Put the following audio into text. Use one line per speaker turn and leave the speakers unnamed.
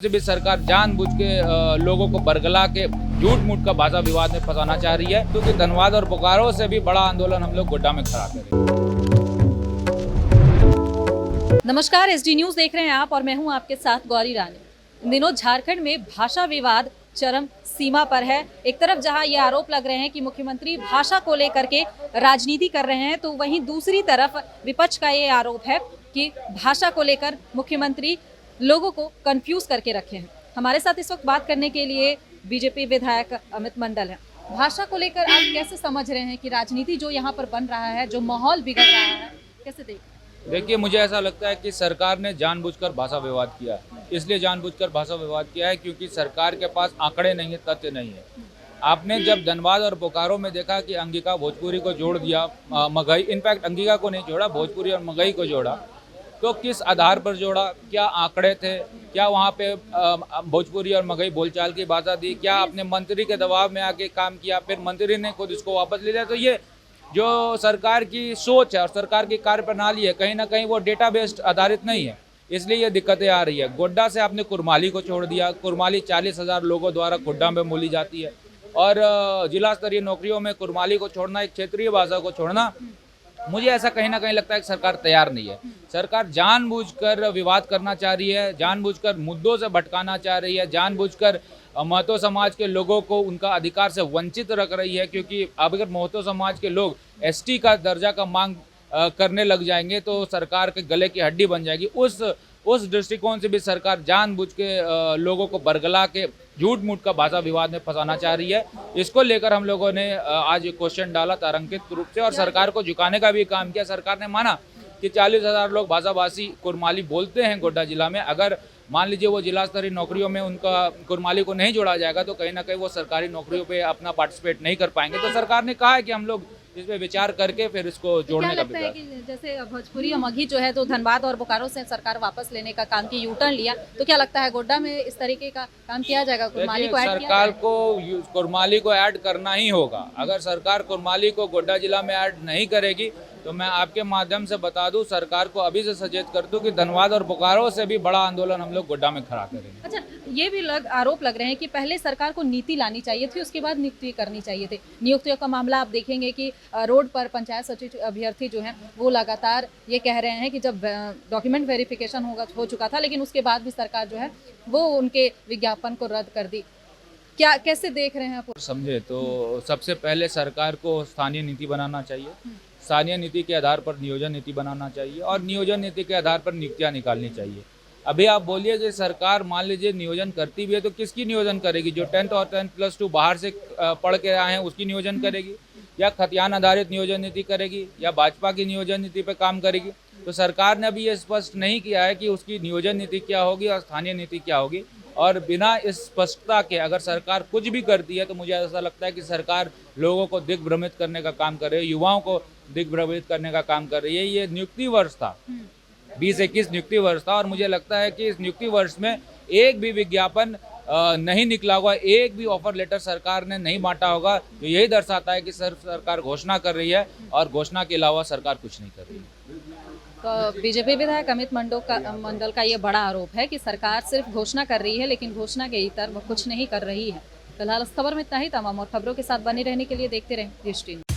से भी सरकार जानबूझ के लोगों को बरगला के झूठ मूठ का भाषा विवाद में फंसाना चाह रही है, क्योंकि धनबाद और बोकारो से भी बड़ा आंदोलन हम लोग गोड्डा में खड़ा करेंगे।
नमस्कार, एसडी न्यूज देख रहे हैं आप और मैं हूं आपके साथ गौरी रानी। इन दिनों झारखंड में भाषा विवाद चरम सीमा पर है। एक तरफ जहां ये आरोप लग रहे हैं कि मुख्यमंत्री भाषा को लेकर के राजनीति कर रहे हैं, तो वहीं दूसरी तरफ विपक्ष का ये आरोप है कि भाषा को लेकर मुख्यमंत्री लोगों को कंफ्यूज करके रखे हैं। हमारे साथ इस वक्त बात करने के लिए बीजेपी विधायक अमित मंडल हैं। भाषा को लेकर आप कैसे समझ रहे हैं कि राजनीति जो यहाँ पर बन रहा है, जो माहौल बिगड़ रहा है, कैसे
देखिए, मुझे ऐसा लगता है कि सरकार ने जानबूझकर भाषा विवाद किया है। इसलिए जानबूझकर भाषा विवाद किया है क्योंकि सरकार के पास आंकड़े नहीं है, तथ्य नहीं है। आपने जब धनबाद और बोकारो में देखा कि अंगिका भोजपुरी को जोड़ दिया, मगही, इनफैक्ट अंगिका को नहीं जोड़ा, भोजपुरी और मगही को जोड़ा, तो किस आधार पर जोड़ा, क्या आंकड़े थे, क्या वहाँ पे भोजपुरी और मगही बोलचाल की भाषा थी, क्या अपने मंत्री के दबाव में आके काम किया, फिर मंत्री ने खुद इसको वापस ले लिया। तो ये जो सरकार की सोच है और सरकार की कार्यप्रणाली है, कहीं ना कहीं वो डेटा बेस्ड आधारित नहीं है, इसलिए ये दिक्कतें आ रही है। गोड्डा से आपने कुरमाली को छोड़ दिया। कुरमाली 40,000 लोगों द्वारा खुड्डा में बोली जाती है, और जिला स्तरीय नौकरियों में कुरमाली को छोड़ना, एक क्षेत्रीय भाषा को छोड़ना, मुझे ऐसा कहीं ना कहीं लगता है कि सरकार तैयार नहीं है। सरकार जानबूझकर विवाद करना चाह रही है, जानबूझकर मुद्दों से भटकाना चाह रही है, जानबूझकर महतो समाज के लोगों को उनका अधिकार से वंचित रख रही है। क्योंकि अब अगर महतो समाज के लोग एसटी का दर्जा का मांग करने लग जाएंगे तो सरकार के गले की हड्डी बन जाएगी। उस दृष्टिकोण से भी सरकार जानबूझ के लोगों को बरगला के झूठ मूठ का भाषा विवाद में फंसाना चाह रही है। इसको लेकर हम लोगों ने आज क्वेश्चन डाला तारंकित रूप से, और सरकार को झुकाने का भी काम किया। सरकार ने माना कि 40,000 लोग भाषाभाषी कुरमाली बोलते हैं गोड्डा जिला में। अगर मान लीजिए वो जिला स्तरीय नौकरियों में उनका कुरमाली को नहीं जोड़ा जाएगा तो कहीं ना कहीं वो सरकारी नौकरियों पे अपना पार्टिसिपेट नहीं कर पाएंगे। तो सरकार ने कहा है कि हम लोग इस पे विचार करके फिर इसको जोड़ने का
लगता है कि जैसे भोजपुरी और मगही जो है तो धनबाद और बोकारो से सरकार वापस लेने का काम की यूटर्न लिया, तो क्या लगता है गोड्डा में इस तरीके का काम किया जाएगा? कुरमाली को
सरकार को कुरमाली को ऐड करना ही होगा। अगर सरकार कुरमाली को गोड्डा जिला में ऐड नहीं करेगी तो मैं आपके माध्यम से बता दूं, सरकार को अभी से सचेत कर दूं कि धनबाद और बोकारो से भी बड़ा आंदोलन हम लोग गोड्डा में खड़ा करेंगे।
अच्छा, ये भी आरोप लग रहे हैं कि पहले सरकार को नीति लानी चाहिए थी, उसके बाद नियुक्ति करनी चाहिए थी। नियुक्तियों का मामला आप देखेंगे कि रोड पर पंचायत सचिव अभ्यर्थी जो हैं वो लगातार ये कह रहे हैं कि जब डॉक्यूमेंट वेरिफिकेशन हो चुका था, लेकिन उसके बाद भी सरकार जो है वो उनके विज्ञापन को रद्द कर दी। क्या, कैसे देख रहे हैं आप?
समझे तो सबसे पहले सरकार को स्थानीय नीति बनाना चाहिए। स्थानीय नीति के आधार पर नियोजन नीति बनाना चाहिए, और नियोजन नीति के आधार पर नियुक्तियां निकालनी चाहिए। अभी आप बोलिए कि सरकार मान लीजिए नियोजन करती भी है तो किसकी नियोजन करेगी? जो 10th और 10+2 बाहर से पढ़ के आए हैं उसकी नियोजन करेगी, या खतियान आधारित नियोजन नीति करेगी, या भाजपा की नियोजन नीति पर काम करेगी? तो सरकार ने अभी ये स्पष्ट नहीं किया है कि उसकी नियोजन नीति क्या होगी और स्थानीय नीति क्या होगी। और बिना इस स्पष्टता के अगर सरकार कुछ भी करती है तो मुझे ऐसा लगता है कि सरकार लोगों को दिग्भ्रमित करने का काम कर रही है, युवाओं को दिग्भ्रमित करने का काम कर रही है। ये नियुक्ति वर्ष था, 2021 नियुक्ति वर्ष था, और मुझे लगता है कि इस नियुक्ति वर्ष में एक भी विज्ञापन नहीं निकला होगा, एक भी ऑफर लेटर सरकार ने नहीं बांटा होगा। तो यही दर्शाता है कि सिर्फ सरकार घोषणा कर रही है और घोषणा के अलावा सरकार कुछ नहीं कर रही है।
तो बीजेपी विधायक अमित मंडल का ये बड़ा आरोप है कि सरकार सिर्फ घोषणा कर रही है, लेकिन घोषणा के इतर वो कुछ नहीं कर रही है। फिलहाल इस खबर में इतना ही। तमाम और खबरों के साथ बने रहने के लिए देखते रहें एसडी न्यूज।